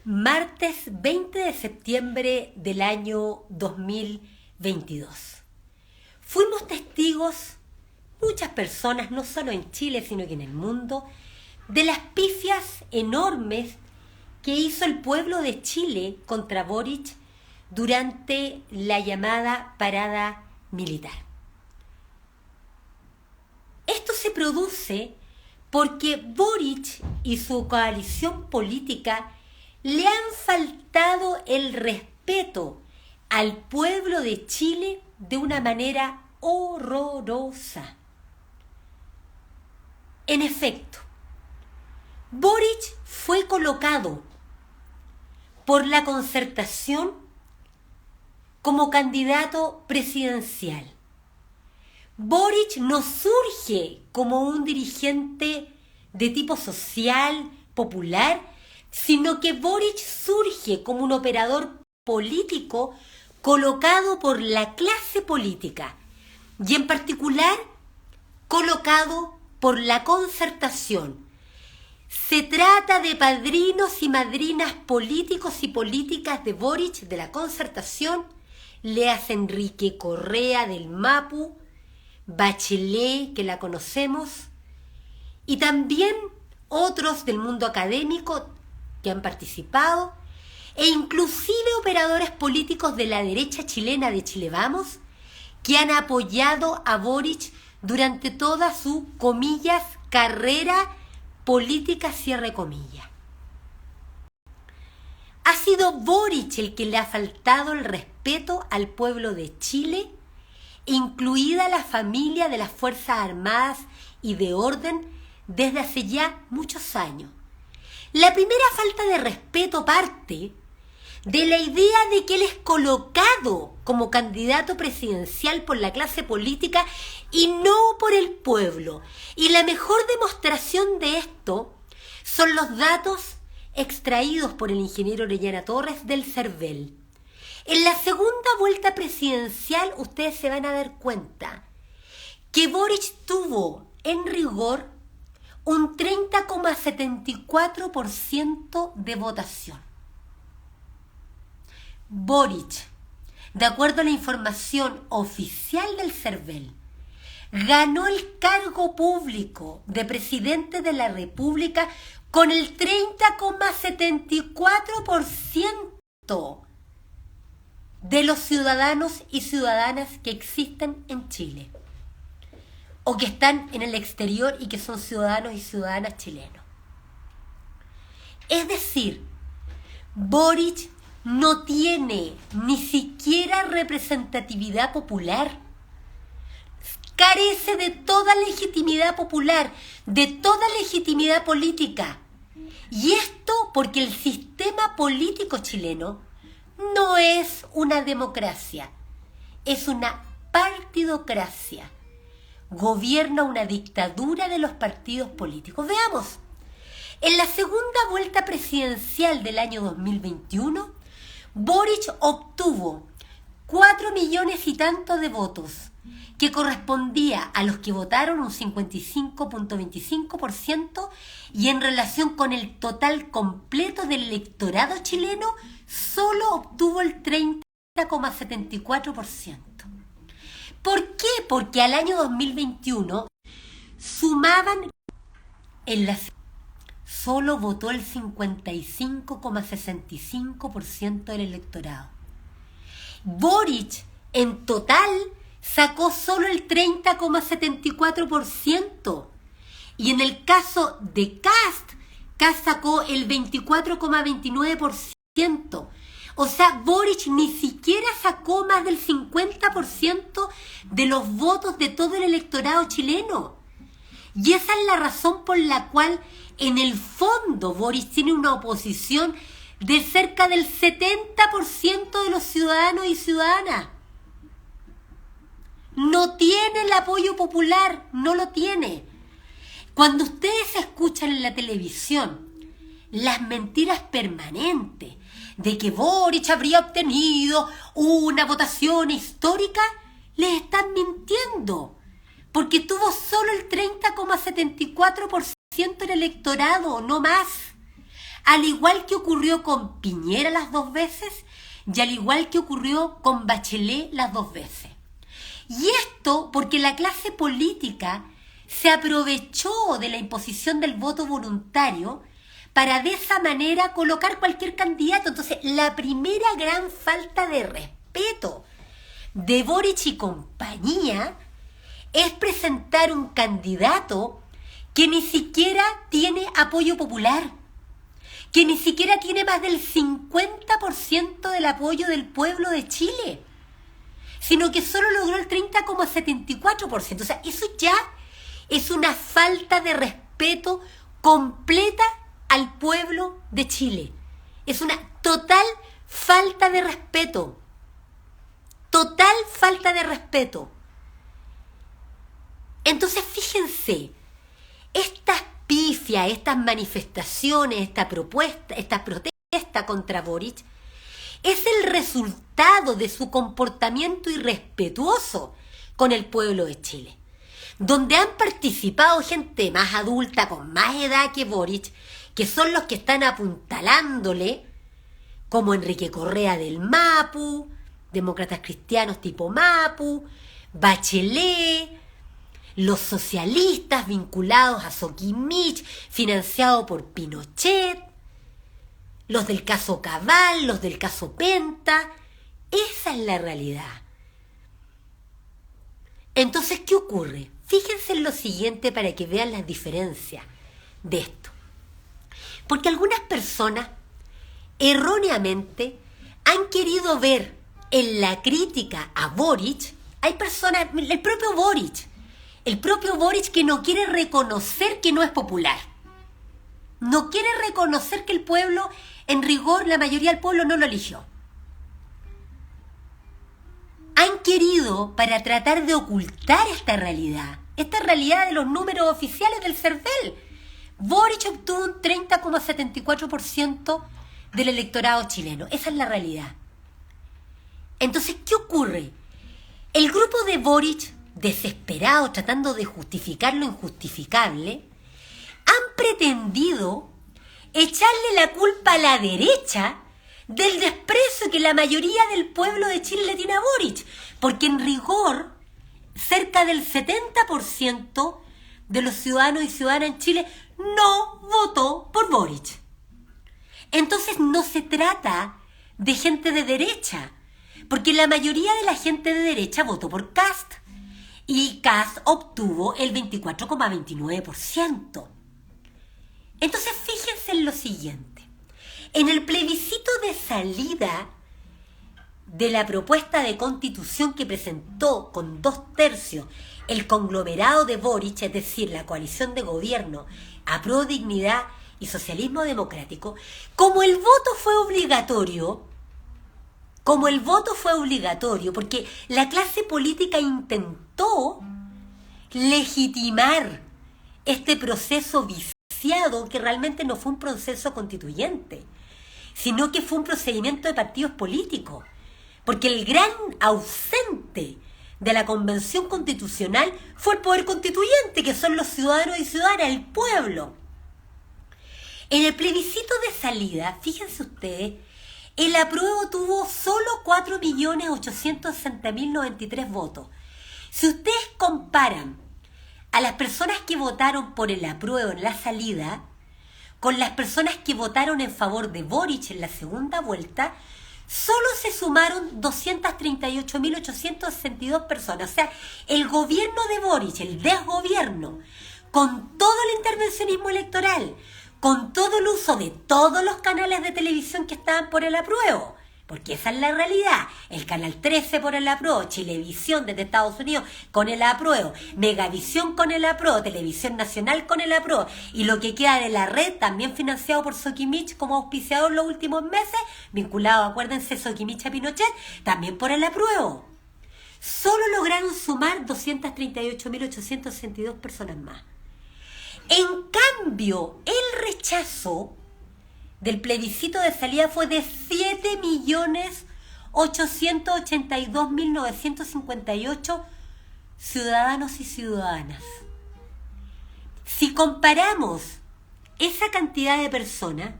Martes 20 de septiembre del año 2022. Fuimos testigos, muchas personas, no solo en Chile, sino que en el mundo, de las pifias enormes que hizo el pueblo de Chile contra Boric durante la llamada parada militar. Esto se produce porque Boric y su coalición política le han faltado el respeto al pueblo de Chile de una manera horrorosa. En efecto, Boric fue colocado por la Concertación como candidato presidencial. Boric no surge como un dirigente de tipo social, popular, sino que Boric surge como un operador político colocado por la clase política y en particular colocado por la Concertación. Se trata de padrinos y madrinas políticos y políticas de Boric, de la Concertación, léase Enrique Correa del MAPU, Bachelet, que la conocemos, y también otros del mundo académico que han participado, e inclusive operadores políticos de la derecha chilena de Chile Vamos, que han apoyado a Boric durante toda su, comillas, carrera política, cierre comillas. Ha sido Boric el que le ha faltado el respeto al pueblo de Chile, incluida la familia de las Fuerzas Armadas y de Orden desde hace ya muchos años. La primera falta de respeto parte de la idea de que él es colocado como candidato presidencial por la clase política y no por el pueblo. Y la mejor demostración de esto son los datos extraídos por el ingeniero Orellana Torres del CERVEL. En la segunda vuelta presidencial ustedes se van a dar cuenta que Boric tuvo en rigor un 30,74% de votación. Boric, de acuerdo a la información oficial del CERVEL, ganó el cargo público de presidente de la República con el 30,74% de los ciudadanos y ciudadanas que existen en Chile o que están en el exterior y que son ciudadanos y ciudadanas chilenos. Es decir, Boric no tiene ni siquiera representatividad popular, carece de toda legitimidad popular, de toda legitimidad política. Y esto porque el sistema político chileno no es una democracia, es una partidocracia. Gobierna una dictadura de los partidos políticos. Veamos, en la segunda vuelta presidencial del año 2021, Boric obtuvo 4 millones y tanto de votos, que correspondía a los que votaron un 55,25%, y en relación con el total completo del electorado chileno, solo obtuvo el 30,74%. ¿Por qué? Porque al año 2021 sumaban solo votó el 55,65% del electorado. Boric en total sacó solo el 30,74%. Y en el caso de Kast sacó el 24,29%. O sea, Boric ni siquiera sacó más del 50% de los votos de todo el electorado chileno. Y esa es la razón por la cual, en el fondo, Boric tiene una oposición de cerca del 70% de los ciudadanos y ciudadanas. No tiene el apoyo popular, no lo tiene. Cuando ustedes escuchan en la televisión las mentiras permanentes de que Boric habría obtenido una votación histórica, les están mintiendo, porque tuvo solo el 30,74% del electorado, no más. al igual que ocurrió con Piñera las 2 veces y al igual que ocurrió con Bachelet las 2 veces. Y esto porque la clase política se aprovechó de la imposición del voto voluntario para de esa manera colocar cualquier candidato. Entonces, la primera gran falta de respeto de Boric y compañía es presentar un candidato que ni siquiera tiene apoyo popular, que ni siquiera tiene más del 50% del apoyo del pueblo de Chile, sino que solo logró el 30,74%. O sea, eso ya es una falta de respeto completa al pueblo de Chile. Es una total falta de respeto. Total falta de respeto. Entonces, fíjense, estas pifias, estas manifestaciones, estas protestas contra Boric, es el resultado de su comportamiento irrespetuoso con el pueblo de Chile, donde han participado gente más adulta, con más edad que Boric, que son los que están apuntalándole, como Enrique Correa del Mapu, demócratas cristianos tipo Mapu, Bachelet, los socialistas vinculados a Soquimich, financiados por Pinochet, los del caso Cabal, los del caso Penta. Esa es la realidad. Entonces, ¿qué ocurre? Fíjense en lo siguiente para que vean las diferencias de esto. Porque algunas personas erróneamente han querido ver en la crítica a Boric, hay personas, el propio Boric que no quiere reconocer que no es popular. No quiere reconocer que el pueblo, en rigor, la mayoría del pueblo no lo eligió. Han querido, para tratar de ocultar esta realidad de los números oficiales del CERVEL, Boric obtuvo un 30,74% del electorado chileno. Esa es la realidad. Entonces, ¿qué ocurre? El grupo de Boric, desesperado, tratando de justificar lo injustificable, han pretendido echarle la culpa a la derecha del desprecio que la mayoría del pueblo de Chile le tiene a Boric, porque en rigor cerca del 70% de los ciudadanos y ciudadanas en Chile no votó por Boric. Entonces no se trata de gente de derecha, porque la mayoría de la gente de derecha votó por Kast y Kast obtuvo el 24,29%. Entonces fíjense en lo siguiente. En el plebiscito de salida de la propuesta de constitución que presentó con 2/3 el conglomerado de Boric, es decir, la coalición de gobierno Apruebo Dignidad y Socialismo Democrático, como el voto fue obligatorio, porque la clase política intentó legitimar este proceso viciado, que realmente no fue un proceso constituyente, sino que fue un procedimiento de partidos políticos, porque el gran ausente de la Convención Constitucional fue el poder constituyente, que son los ciudadanos y ciudadanas, el pueblo. En el plebiscito de salida, fíjense ustedes, el apruebo tuvo solo 4.860.093 votos. Si ustedes comparan a las personas que votaron por el apruebo en la salida con las personas que votaron en favor de Boric en la segunda vuelta, solo se sumaron 238.862 personas. O sea, el gobierno de Boric, el desgobierno, con todo el intervencionismo electoral, con todo el uso de todos los canales de televisión que estaban por el apruebo, porque esa es la realidad, el Canal 13 por el apruebo, Chilevisión desde Estados Unidos con el apruebo, Megavisión con el apruebo, Televisión Nacional con el apruebo, y lo que queda de la red, también financiado por Soquimich como auspiciador los últimos meses, vinculado, acuérdense, Soquimich a Pinochet, también por el apruebo. Solo lograron sumar 238.862 personas más. En cambio, el rechazo del plebiscito de salida fue de 7.882.958 ciudadanos y ciudadanas. Si comparamos esa cantidad de personas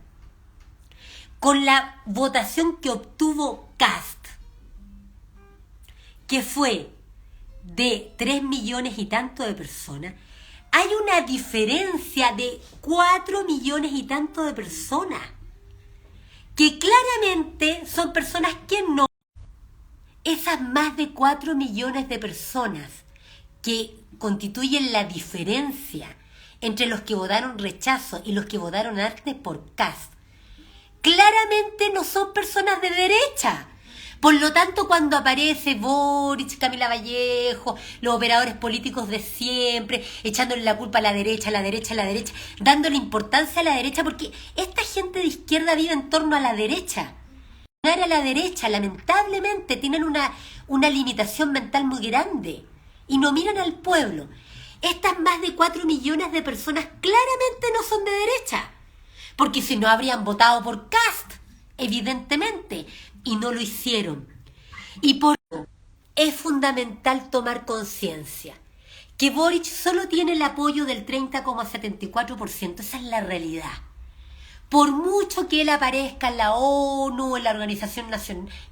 con la votación que obtuvo Kast, que fue de 3 millones y tanto de personas, hay una diferencia de 4 millones y tanto de personas, que claramente son personas que no. Esas más de 4 millones de personas que constituyen la diferencia entre los que votaron rechazo y los que votaron antes por Kast, claramente no son personas de derecha. Por lo tanto, cuando aparece Boric, Camila Vallejo, los operadores políticos de siempre, echándole la culpa a la derecha, a la derecha, a la derecha, dándole importancia a la derecha, porque esta gente de izquierda vive en torno a la derecha. A la derecha, lamentablemente, tienen una limitación mental muy grande y no miran al pueblo. Estas más de 4 millones de personas claramente no son de derecha, porque si no habrían votado por Kast, evidentemente, y no lo hicieron. Y por eso es fundamental tomar conciencia que Boric solo tiene el apoyo del 30,74%, esa es la realidad. Por mucho que él aparezca en la ONU, en la Organización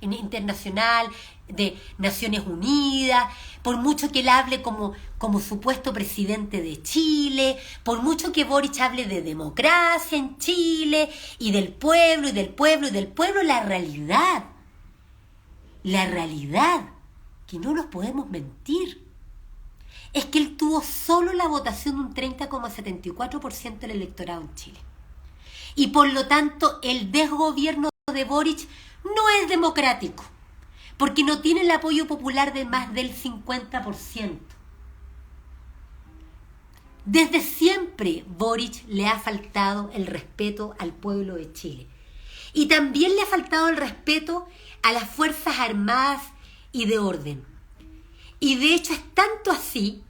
Internacional de Naciones Unidas, por mucho que él hable como supuesto presidente de Chile, por mucho que Boric hable de democracia en Chile y del pueblo, y del pueblo, y del pueblo, la realidad, que no nos podemos mentir, es que él tuvo solo la votación de un 30,74% del electorado en Chile. Y por lo tanto, el desgobierno de Boric no es democrático, porque no tiene el apoyo popular de más del 50%. Desde siempre Boric le ha faltado el respeto al pueblo de Chile. Y también le ha faltado el respeto a las Fuerzas Armadas y de orden. Y de hecho es tanto así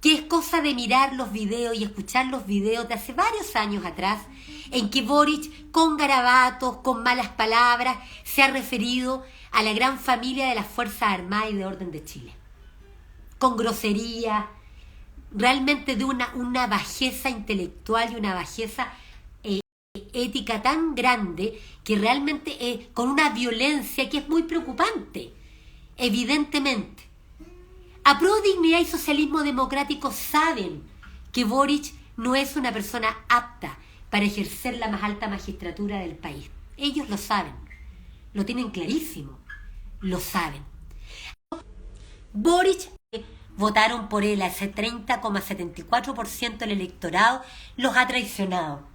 que es cosa de mirar los videos y escuchar los videos de hace varios años atrás, en que Boric, con garabatos, con malas palabras, se ha referido a la gran familia de las Fuerzas Armadas y de Orden de Chile. Con grosería, realmente de una bajeza intelectual y una bajeza ética tan grande, que realmente con una violencia que es muy preocupante, evidentemente. Apruebo Dignidad y Socialismo Democrático saben que Boric no es una persona apta para ejercer la más alta magistratura del país. Ellos lo saben, lo tienen clarísimo, lo saben. Boric, votaron por él, a ese 30,74% del electorado, los ha traicionado.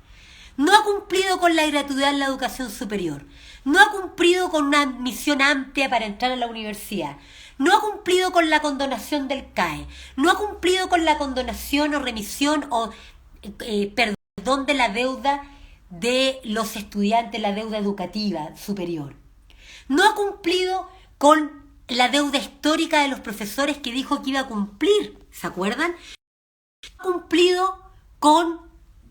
No ha cumplido con la gratuidad en la educación superior, no ha cumplido con una admisión amplia para entrar a la universidad, no ha cumplido con la condonación del CAE, no ha cumplido con la condonación o remisión o perdón de la deuda de los estudiantes, la deuda educativa superior. No ha cumplido con la deuda histórica de los profesores que dijo que iba a cumplir, ¿se acuerdan? No ha cumplido con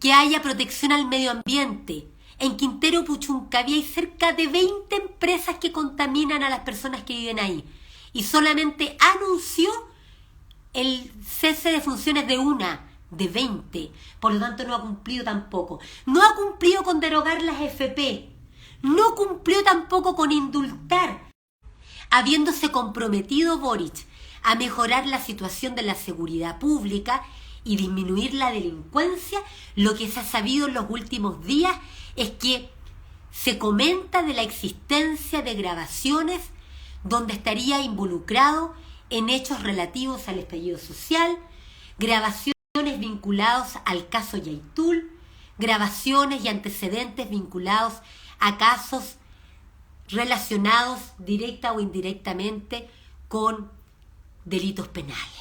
que haya protección al medio ambiente. En Quintero Puchuncaví hay cerca de 20 empresas que contaminan a las personas que viven ahí. Y solamente anunció el cese de funciones de una, de 20. Por lo tanto, no ha cumplido tampoco. No ha cumplido con derogar las FP. No cumplió tampoco con indultar. Habiéndose comprometido Boric a mejorar la situación de la seguridad pública y disminuir la delincuencia, lo que se ha sabido en los últimos días es que se comenta de la existencia de grabaciones donde estaría involucrado en hechos relativos al estallido social, grabaciones vinculados al caso Yaitul, grabaciones y antecedentes vinculados a casos relacionados directa o indirectamente con delitos penales,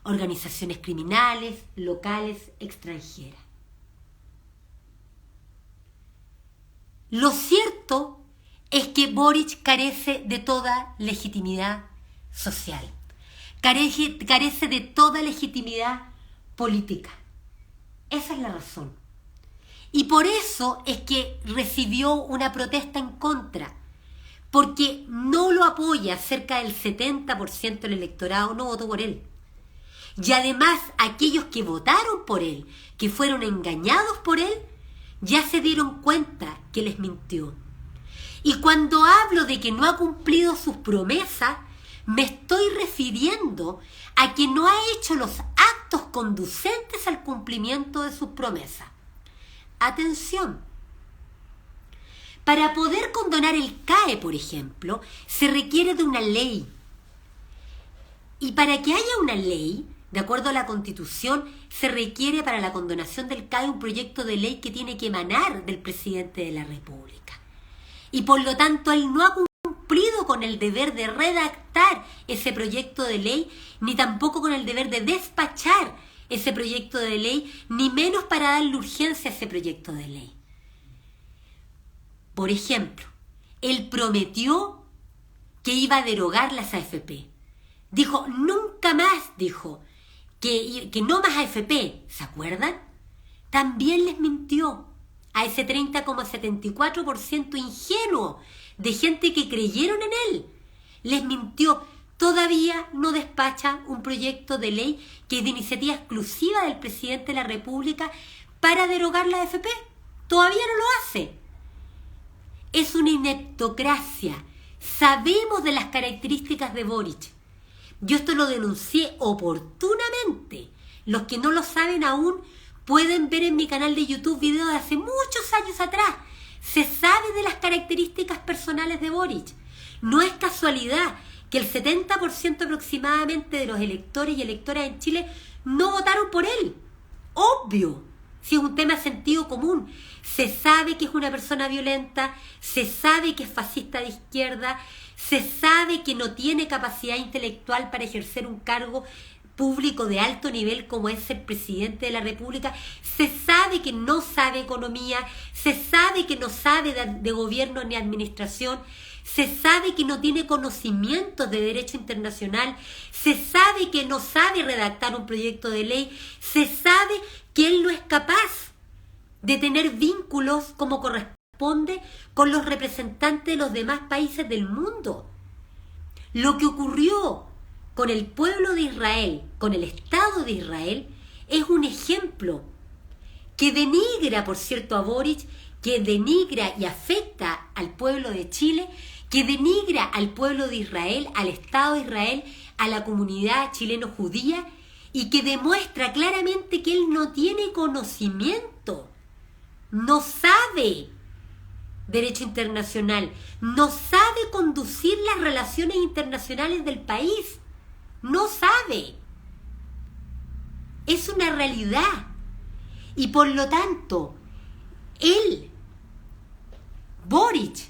organizaciones criminales, locales, extranjeras. Lo cierto es que Boric carece de toda legitimidad social, carece de toda legitimidad política. Esa es la razón. Y por eso es que recibió una protesta en contra, porque no lo apoya. Cerca del 70% del electorado no votó por él. Y además aquellos que votaron por él, que fueron engañados por él, ya se dieron cuenta que les mintió. Y cuando hablo de que no ha cumplido sus promesas, me estoy refiriendo a que no ha hecho los actos conducentes al cumplimiento de sus promesas. Atención. Para poder condonar el CAE, por ejemplo, se requiere de una ley. Y para que haya una ley, de acuerdo a la Constitución, se requiere para la condonación del CAE un proyecto de ley que tiene que emanar del presidente de la República. Y por lo tanto, él no ha cumplido con el deber de redactar ese proyecto de ley, ni tampoco con el deber de despachar ese proyecto de ley, ni menos para darle urgencia a ese proyecto de ley. Por ejemplo, él prometió que iba a derogar las AFP. Dijo, nunca más, dijo, que no más AFP, ¿se acuerdan? También les mintió a ese 30,74% ingenuo de gente que creyeron en él. Les mintió. Todavía no despacha un proyecto de ley que es de iniciativa exclusiva del presidente de la República para derogar la AFP. Todavía no lo hace. Es una ineptocracia. Sabemos de las características de Boric. Yo esto lo denuncié oportunamente. Los que no lo saben aún pueden ver en mi canal de YouTube videos de hace muchos años atrás. Se sabe de las características personales de Boric. No es casualidad que el 70% aproximadamente de los electores y electoras en Chile no votaron por él. Obvio. Si es un tema de sentido común, se sabe que es una persona violenta, se sabe que es fascista de izquierda, se sabe que no tiene capacidad intelectual para ejercer un cargo público de alto nivel como es el presidente de la República, se sabe que no sabe economía, se sabe que no sabe de gobierno ni administración, se sabe que no tiene conocimientos de derecho internacional, se sabe que no sabe redactar un proyecto de ley, se sabe que él no es capaz de tener vínculos como corresponde con los representantes de los demás países del mundo. Lo que ocurrió con el pueblo de Israel, con el Estado de Israel, es un ejemplo que denigra, por cierto, a Boric, que denigra y afecta al pueblo de Chile, que denigra al pueblo de Israel, al Estado de Israel, a la comunidad chileno-judía, y que demuestra claramente que él no tiene conocimiento, no sabe derecho internacional, no sabe conducir las relaciones internacionales del país, no sabe. Es una realidad. Y por lo tanto, él, Boric,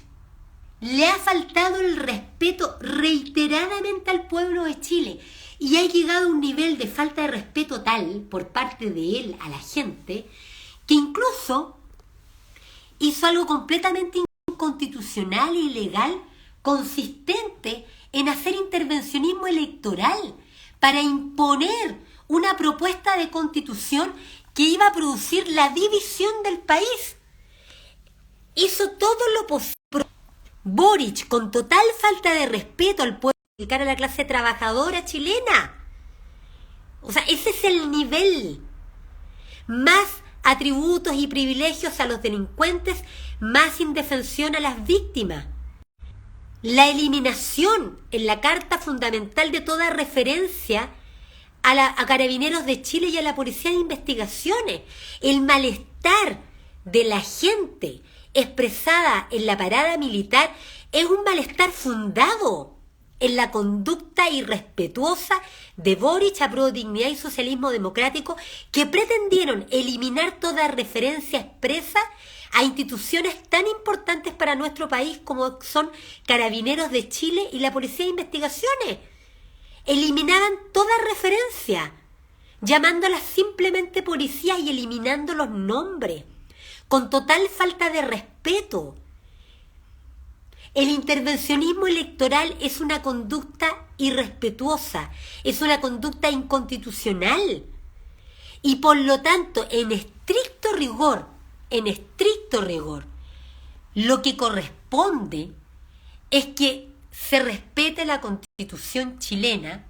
le ha faltado el respeto reiteradamente al pueblo de Chile y ha llegado a un nivel de falta de respeto tal por parte de él a la gente que incluso hizo algo completamente inconstitucional e ilegal, consistente en hacer intervencionismo electoral para imponer una propuesta de constitución que iba a producir la división del país. Hizo todo lo posible. Boric, con total falta de respeto al pueblo, a la clase trabajadora chilena. O sea, ese es el nivel. Más atributos y privilegios a los delincuentes, más indefensión a las víctimas. La eliminación en la Carta Fundamental de toda referencia a Carabineros de Chile y a la Policía de Investigaciones. El malestar de la gente expresada en la parada militar es un malestar fundado en la conducta irrespetuosa de Boric a Pro Dignidad y Socialismo Democrático, que pretendieron eliminar toda referencia expresa a instituciones tan importantes para nuestro país como son Carabineros de Chile y la Policía de Investigaciones. Eliminaban toda referencia, llamándolas simplemente policías y eliminando los nombres, con total falta de respeto. El intervencionismo electoral es una conducta irrespetuosa, es una conducta inconstitucional. Y por lo tanto, en estricto rigor, lo que corresponde es que se respete la Constitución chilena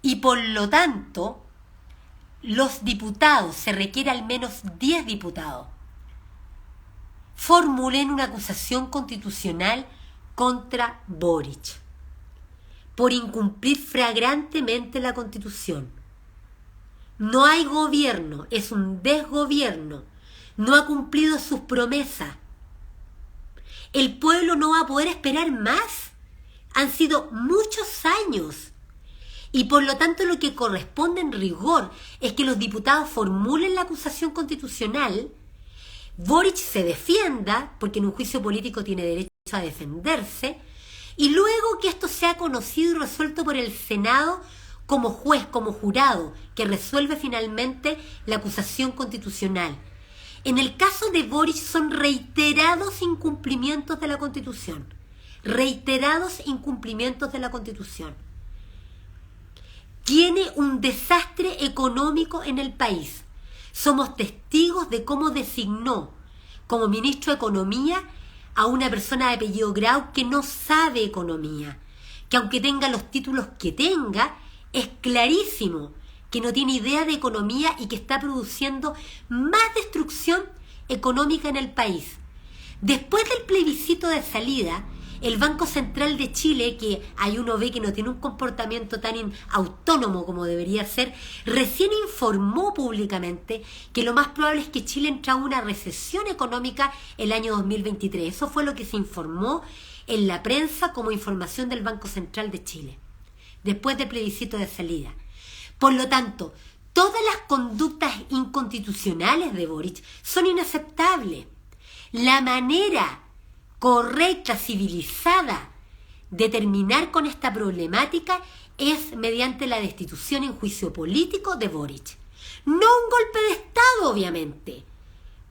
y por lo tanto los diputados, se requiere al menos 10 diputados. formulen una acusación constitucional contra Boric por incumplir flagrantemente la Constitución. No hay gobierno, es un desgobierno, no ha cumplido sus promesas. El pueblo no va a poder esperar más. Han sido muchos años. Y por lo tanto lo que corresponde en rigor es que los diputados formulen la acusación constitucional, Boric se defienda, porque en un juicio político tiene derecho a defenderse, y luego que esto sea conocido y resuelto por el Senado como juez, como jurado, que resuelve finalmente la acusación constitucional. En el caso de Boric son reiterados incumplimientos de la Constitución. Reiterados incumplimientos de la Constitución. Tiene un desastre económico en el país. Somos testigos de cómo designó como ministro de Economía a una persona de apellido Grau que no sabe economía, que aunque tenga los títulos que tenga, es clarísimo que no tiene idea de economía y que está produciendo más destrucción económica en el país. Después del plebiscito de salida, el Banco Central de Chile, que hay uno ve que no tiene un comportamiento tan autónomo como debería ser, recién informó públicamente que lo más probable es que Chile entre a una recesión económica el año 2023. Eso fue lo que se informó en la prensa como información del Banco Central de Chile, después del plebiscito de salida. Por lo tanto, todas las conductas inconstitucionales de Boric son inaceptables. La manera correcta, civilizada de terminar con esta problemática es mediante la destitución en juicio político de Boric. No un golpe de Estado, obviamente,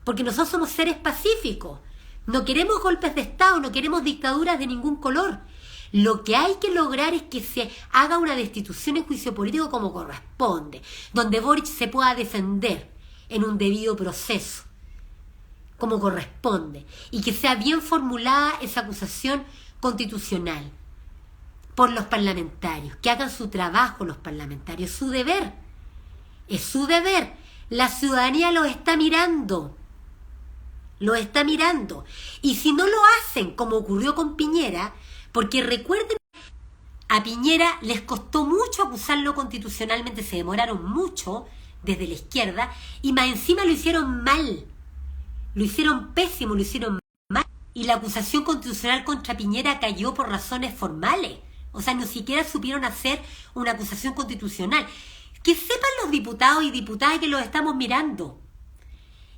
porque nosotros somos seres pacíficos. No queremos golpes de Estado, no queremos dictaduras de ningún color. Lo que hay que lograr es que se haga una destitución en juicio político como corresponde, donde Boric se pueda defender en un debido proceso, como corresponde, y que sea bien formulada esa acusación constitucional por los parlamentarios, que hagan su trabajo los parlamentarios, su deber, es su deber. La ciudadanía los está mirando, y si no lo hacen, como ocurrió con Piñera, porque recuerden, a Piñera les costó mucho acusarlo constitucionalmente, se demoraron mucho desde la izquierda, y más encima lo hicieron mal. Lo hicieron pésimo, lo hicieron mal. Y la acusación constitucional contra Piñera cayó por razones formales. O sea, ni siquiera supieron hacer una acusación constitucional. Que sepan los diputados y diputadas que los estamos mirando.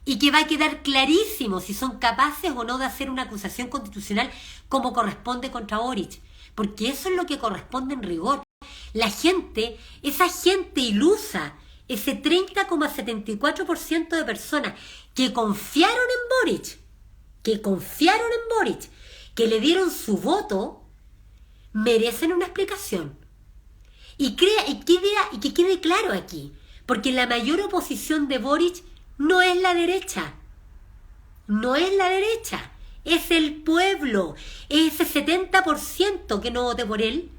Y que va a quedar clarísimo si son capaces o no de hacer una acusación constitucional como corresponde contra Boric. Porque eso es lo que corresponde en rigor. La gente, esa gente ilusa, ese 30,74% de personas que confiaron en Boric, que le dieron su voto, merecen una explicación. Y que quede claro aquí, porque la mayor oposición de Boric no es la derecha, es el pueblo, es ese 70% que no vote por él,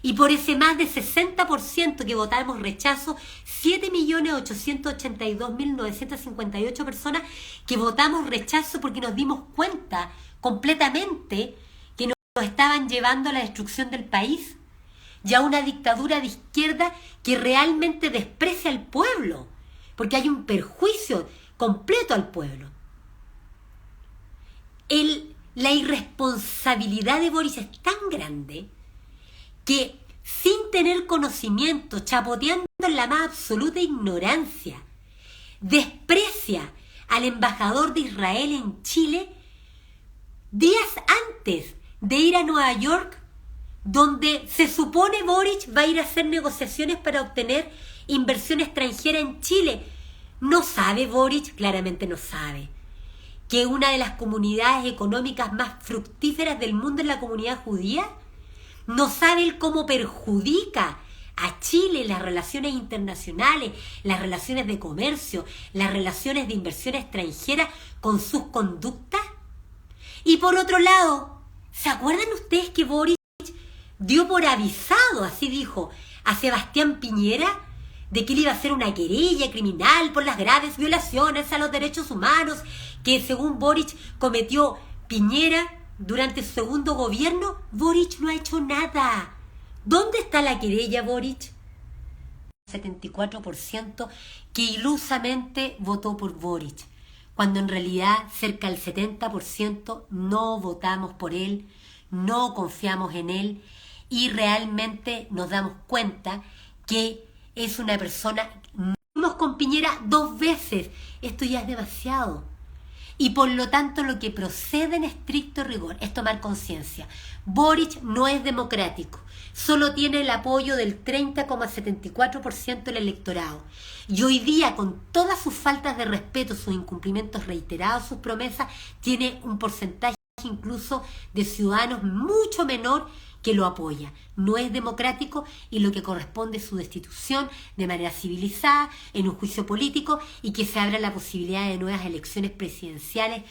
y por ese más de 60% que votamos rechazo, 7.882.958 personas que votamos rechazo porque nos dimos cuenta completamente que nos estaban llevando a la destrucción del país y a una dictadura de izquierda que realmente desprecia al pueblo, porque hay un perjuicio completo al pueblo. La irresponsabilidad de Boric es tan grande que sin tener conocimiento, chapoteando en la más absoluta ignorancia, desprecia al embajador de Israel en Chile días antes de ir a Nueva York, donde se supone Boric va a ir a hacer negociaciones para obtener inversión extranjera en Chile. ¿No sabe Boric? Claramente no sabe que una de las comunidades económicas más fructíferas del mundo es la comunidad judía. No sabe él cómo perjudica a Chile las relaciones internacionales, las relaciones de comercio, las relaciones de inversión extranjera con sus conductas. Y por otro lado, ¿se acuerdan ustedes que Boric dio por avisado, así dijo, a Sebastián Piñera, de que él iba a hacer una querella criminal por las graves violaciones a los derechos humanos que según Boric cometió Piñera durante su segundo gobierno. Boric no ha hecho nada. ¿Dónde está la querella, Boric? 74% que ilusamente votó por Boric, cuando en realidad cerca del 70% no votamos por él, no confiamos en él y realmente nos damos cuenta que es una persona. Fuimos con Piñera 2 veces, esto ya es demasiado. Y por lo tanto lo que procede en estricto rigor es tomar conciencia. Boric no es democrático, solo tiene el apoyo del 30,74% del electorado. Y hoy día, con todas sus faltas de respeto, sus incumplimientos reiterados, sus promesas, tiene un porcentaje incluso de ciudadanos mucho menor que lo apoya. No es democrático y lo que corresponde es su destitución de manera civilizada, en un juicio político y que se abra la posibilidad de nuevas elecciones presidenciales